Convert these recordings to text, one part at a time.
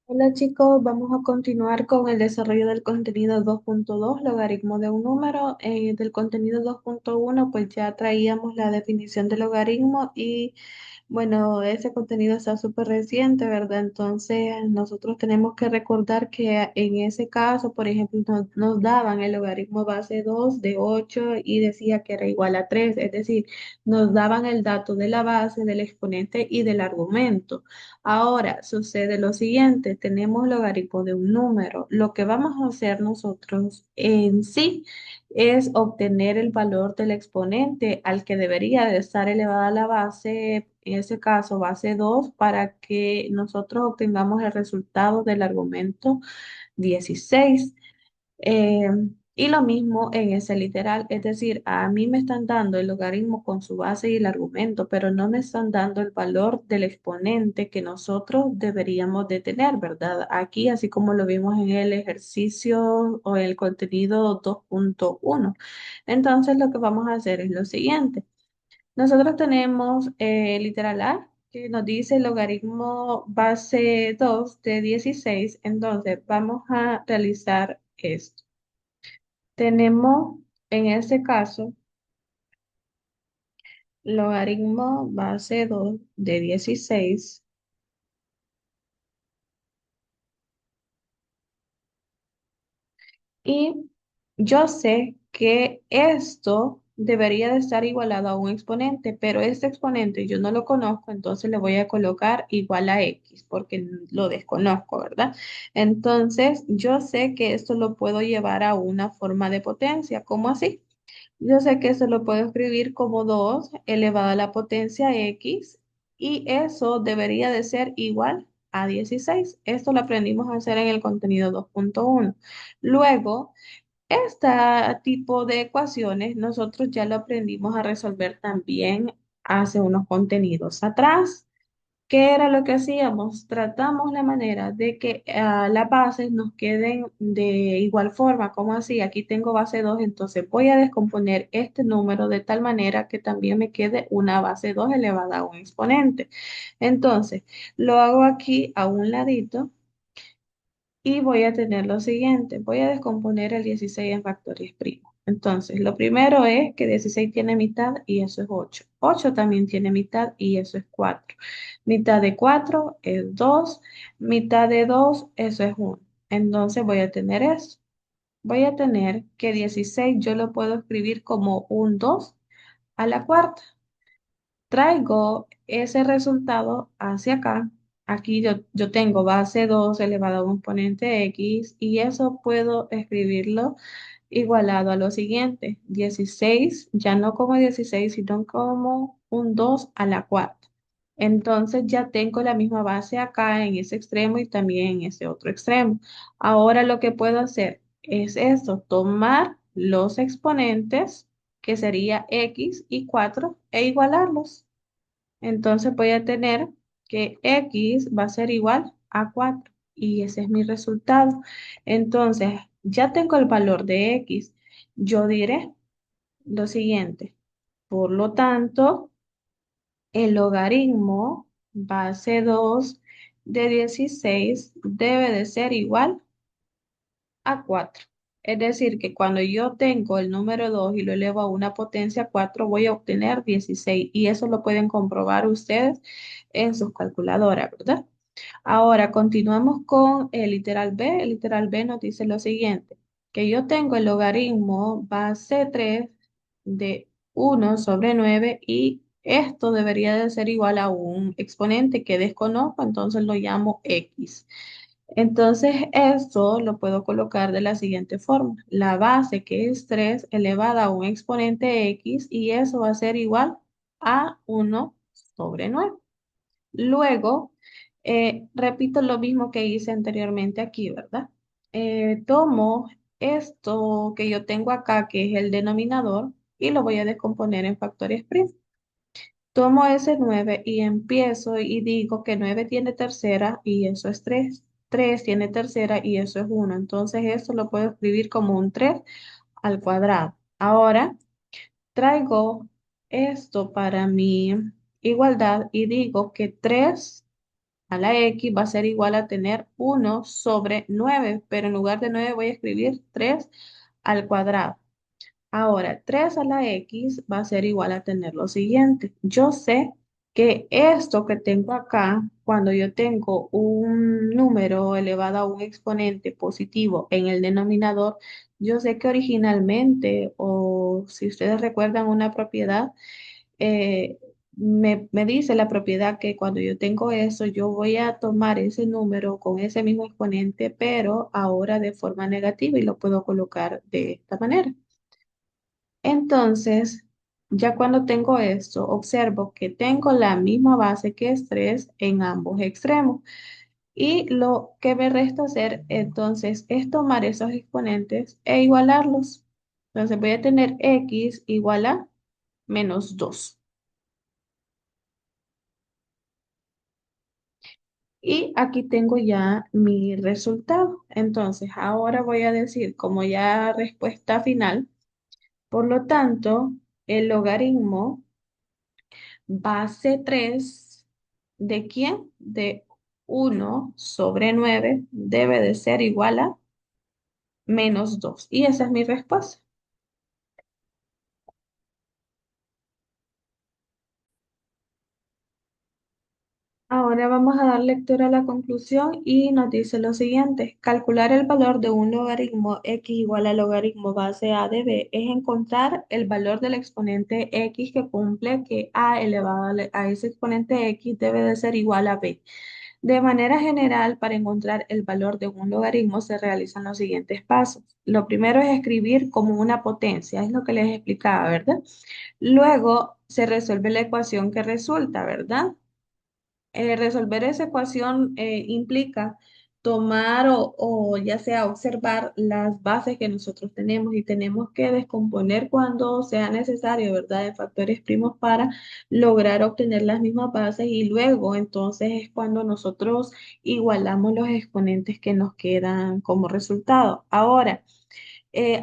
Hola chicos, vamos a continuar con el desarrollo del contenido 2.2, logaritmo de un número. Del contenido 2.1, pues ya traíamos la definición del logaritmo y bueno, ese contenido está súper reciente, ¿verdad? Entonces nosotros tenemos que recordar que en ese caso, por ejemplo, nos daban el logaritmo base 2 de 8 y decía que era igual a 3, es decir, nos daban el dato de la base, del exponente y del argumento. Ahora sucede lo siguiente, tenemos logaritmo de un número. Lo que vamos a hacer nosotros en sí es obtener el valor del exponente al que debería de estar elevada la base, en ese caso base 2, para que nosotros obtengamos el resultado del argumento 16. Eh, y lo mismo en ese literal, es decir, a mí me están dando el logaritmo con su base y el argumento, pero no me están dando el valor del exponente que nosotros deberíamos de tener, ¿verdad? Aquí, así como lo vimos en el ejercicio o el contenido 2.1. Entonces, lo que vamos a hacer es lo siguiente. Nosotros tenemos literal A, que nos dice logaritmo base 2 de 16. Entonces, vamos a realizar esto. Tenemos en este caso logaritmo base 2 de 16 y yo sé que esto debería de estar igualado a un exponente, pero este exponente yo no lo conozco, entonces le voy a colocar igual a x porque lo desconozco, ¿verdad? Entonces yo sé que esto lo puedo llevar a una forma de potencia. ¿Cómo así? Yo sé que eso lo puedo escribir como 2 elevado a la potencia x y eso debería de ser igual a 16. Esto lo aprendimos a hacer en el contenido 2.1. Luego, este tipo de ecuaciones nosotros ya lo aprendimos a resolver también hace unos contenidos atrás. ¿Qué era lo que hacíamos? Tratamos la manera de que las bases nos queden de igual forma, como así, aquí tengo base 2, entonces voy a descomponer este número de tal manera que también me quede una base 2 elevada a un exponente. Entonces, lo hago aquí a un ladito y voy a tener lo siguiente, voy a descomponer el 16 en factores primos. Entonces, lo primero es que 16 tiene mitad y eso es 8. 8 también tiene mitad y eso es 4. Mitad de 4 es 2. Mitad de 2, eso es 1. Entonces voy a tener eso. Voy a tener que 16 yo lo puedo escribir como un 2 a la cuarta. Traigo ese resultado hacia acá. Aquí yo tengo base 2 elevado a un exponente x y eso puedo escribirlo igualado a lo siguiente. 16 ya no como 16 sino como un 2 a la cuarta. Entonces ya tengo la misma base acá en ese extremo y también en ese otro extremo. Ahora lo que puedo hacer es esto, tomar los exponentes, que sería x y 4, e igualarlos. Entonces voy a tener que x va a ser igual a 4 y ese es mi resultado. Entonces, ya tengo el valor de x. Yo diré lo siguiente. Por lo tanto, el logaritmo base 2 de 16 debe de ser igual a 4. Es decir, que cuando yo tengo el número 2 y lo elevo a una potencia 4, voy a obtener 16 y eso lo pueden comprobar ustedes en sus calculadoras, ¿verdad? Ahora continuamos con el literal B. El literal B nos dice lo siguiente, que yo tengo el logaritmo base 3 de 1/9 y esto debería de ser igual a un exponente que desconozco, entonces lo llamo X. Entonces, esto lo puedo colocar de la siguiente forma. La base, que es 3 elevada a un exponente x, y eso va a ser igual a 1/9. Luego, repito lo mismo que hice anteriormente aquí, ¿verdad? Tomo esto que yo tengo acá, que es el denominador, y lo voy a descomponer en factores primos. Tomo ese 9 y empiezo y digo que 9 tiene tercera y eso es 3. 3 tiene tercera y eso es 1. Entonces esto lo puedo escribir como un 3 al cuadrado. Ahora traigo esto para mi igualdad y digo que 3 a la x va a ser igual a tener 1/9, pero en lugar de 9 voy a escribir 3 al cuadrado. Ahora, 3 a la x va a ser igual a tener lo siguiente. Yo sé que esto que tengo acá, cuando yo tengo un número elevado a un exponente positivo en el denominador, yo sé que originalmente, o si ustedes recuerdan una propiedad, me dice la propiedad que cuando yo tengo eso, yo voy a tomar ese número con ese mismo exponente, pero ahora de forma negativa y lo puedo colocar de esta manera. Entonces, ya cuando tengo esto, observo que tengo la misma base que es 3 en ambos extremos. Y lo que me resta hacer entonces es tomar esos exponentes e igualarlos. Entonces voy a tener x igual a -2. Y aquí tengo ya mi resultado. Entonces, ahora voy a decir como ya respuesta final, por lo tanto, el logaritmo base 3 ¿de quién? De 1/9 debe de ser igual a -2. Y esa es mi respuesta. Ahora vamos a dar lectura a la conclusión y nos dice lo siguiente. Calcular el valor de un logaritmo x igual al logaritmo base a de b es encontrar el valor del exponente x que cumple que a elevado a ese exponente x debe de ser igual a b. De manera general, para encontrar el valor de un logaritmo se realizan los siguientes pasos. Lo primero es escribir como una potencia, es lo que les explicaba, ¿verdad? Luego se resuelve la ecuación que resulta, ¿verdad? Resolver esa ecuación implica tomar o ya sea observar las bases que nosotros tenemos y tenemos que descomponer cuando sea necesario, ¿verdad? De factores primos para lograr obtener las mismas bases y luego entonces es cuando nosotros igualamos los exponentes que nos quedan como resultado. Ahora,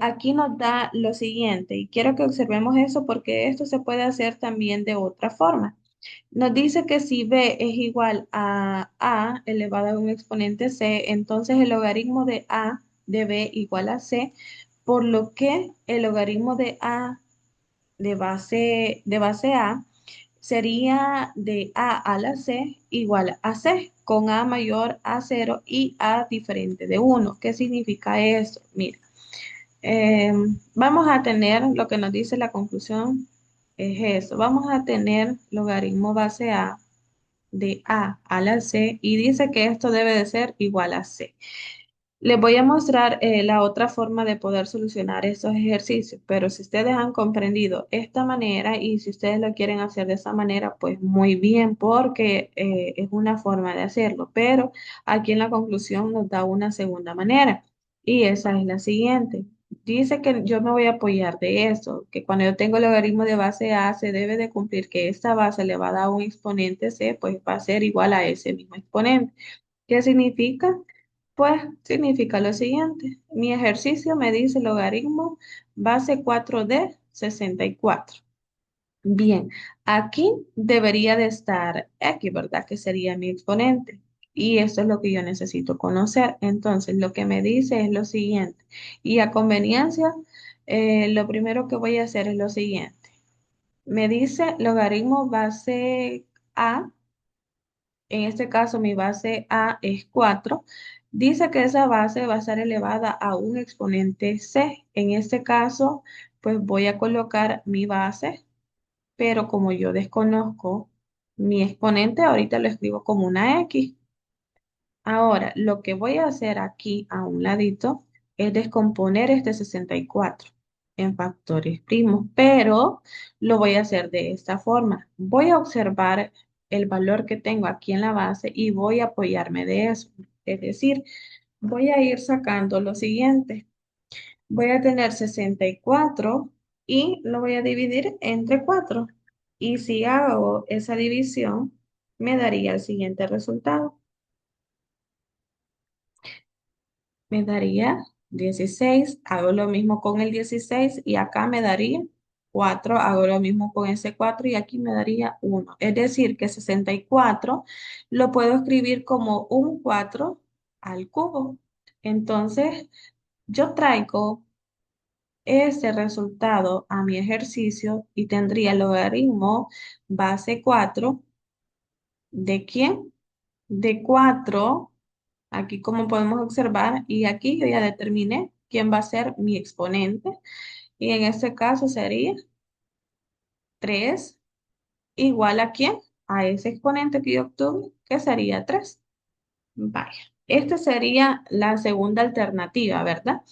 aquí nos da lo siguiente y quiero que observemos eso porque esto se puede hacer también de otra forma. Nos dice que si b es igual a elevado a un exponente c, entonces el logaritmo de a de b igual a c, por lo que el logaritmo de a de base a sería de a a la c igual a c, con a mayor a 0 y a diferente de 1. ¿Qué significa esto? Mira, vamos a tener lo que nos dice la conclusión, es eso. Vamos a tener logaritmo base a de a a la c y dice que esto debe de ser igual a c. Les voy a mostrar la otra forma de poder solucionar estos ejercicios, pero si ustedes han comprendido esta manera y si ustedes lo quieren hacer de esa manera, pues muy bien, porque es una forma de hacerlo, pero aquí en la conclusión nos da una segunda manera y esa es la siguiente. Dice que yo me voy a apoyar de eso, que cuando yo tengo el logaritmo de base a, se debe de cumplir que esta base le va a dar un exponente c, pues va a ser igual a ese mismo exponente. ¿Qué significa? Pues significa lo siguiente. Mi ejercicio me dice logaritmo base 4 de 64. Bien, aquí debería de estar x, ¿verdad? Que sería mi exponente. Y esto es lo que yo necesito conocer. Entonces, lo que me dice es lo siguiente. Y a conveniencia, lo primero que voy a hacer es lo siguiente. Me dice logaritmo base a, en este caso mi base a es 4, dice que esa base va a ser elevada a un exponente c. En este caso, pues voy a colocar mi base, pero como yo desconozco mi exponente, ahorita lo escribo como una x. Ahora, lo que voy a hacer aquí a un ladito es descomponer este 64 en factores primos, pero lo voy a hacer de esta forma. Voy a observar el valor que tengo aquí en la base y voy a apoyarme de eso. Es decir, voy a ir sacando lo siguiente. Voy a tener 64 y lo voy a dividir entre 4. Y si hago esa división, me daría el siguiente resultado. Me daría 16. Hago lo mismo con el 16 y acá me daría 4, hago lo mismo con ese 4 y aquí me daría 1. Es decir, que 64 lo puedo escribir como un 4 al cubo. Entonces, yo traigo ese resultado a mi ejercicio y tendría el logaritmo base 4 ¿de quién? De 4 aquí como podemos observar, y aquí yo ya determiné quién va a ser mi exponente. Y en este caso sería 3 igual a quién? A ese exponente que yo obtuve, que sería 3. Vaya, esta sería la segunda alternativa, ¿verdad?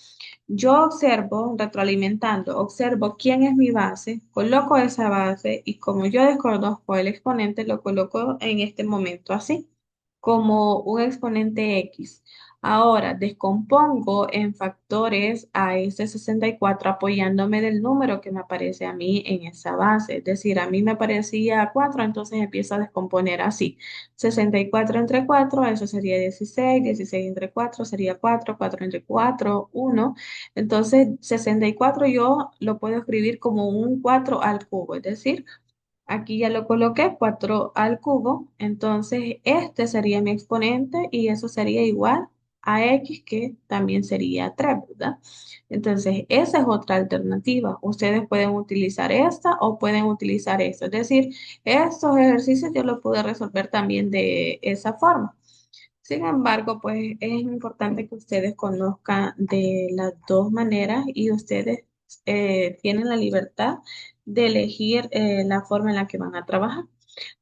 Yo observo, retroalimentando, observo quién es mi base, coloco esa base y como yo desconozco el exponente, lo coloco en este momento así, como un exponente X. Ahora, descompongo en factores a ese 64 apoyándome del número que me aparece a mí en esa base. Es decir, a mí me aparecía 4, entonces empiezo a descomponer así. 64 entre 4, eso sería 16, 16 entre 4 sería 4, 4 entre 4, 1. Entonces, 64 yo lo puedo escribir como un 4 al cubo, es decir, aquí ya lo coloqué, 4 al cubo, entonces este sería mi exponente y eso sería igual a x, que también sería 3, ¿verdad? Entonces, esa es otra alternativa. Ustedes pueden utilizar esta o pueden utilizar esta. Es decir, estos ejercicios yo los pude resolver también de esa forma. Sin embargo, pues es importante que ustedes conozcan de las dos maneras y ustedes tienen la libertad de elegir la forma en la que van a trabajar.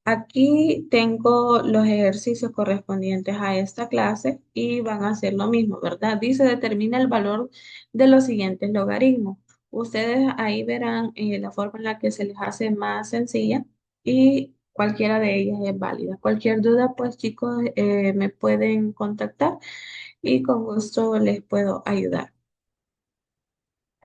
Aquí tengo los ejercicios correspondientes a esta clase y van a hacer lo mismo, ¿verdad? Dice, determina el valor de los siguientes logaritmos. Ustedes ahí verán la forma en la que se les hace más sencilla y cualquiera de ellas es válida. Cualquier duda, pues chicos, me pueden contactar y con gusto les puedo ayudar.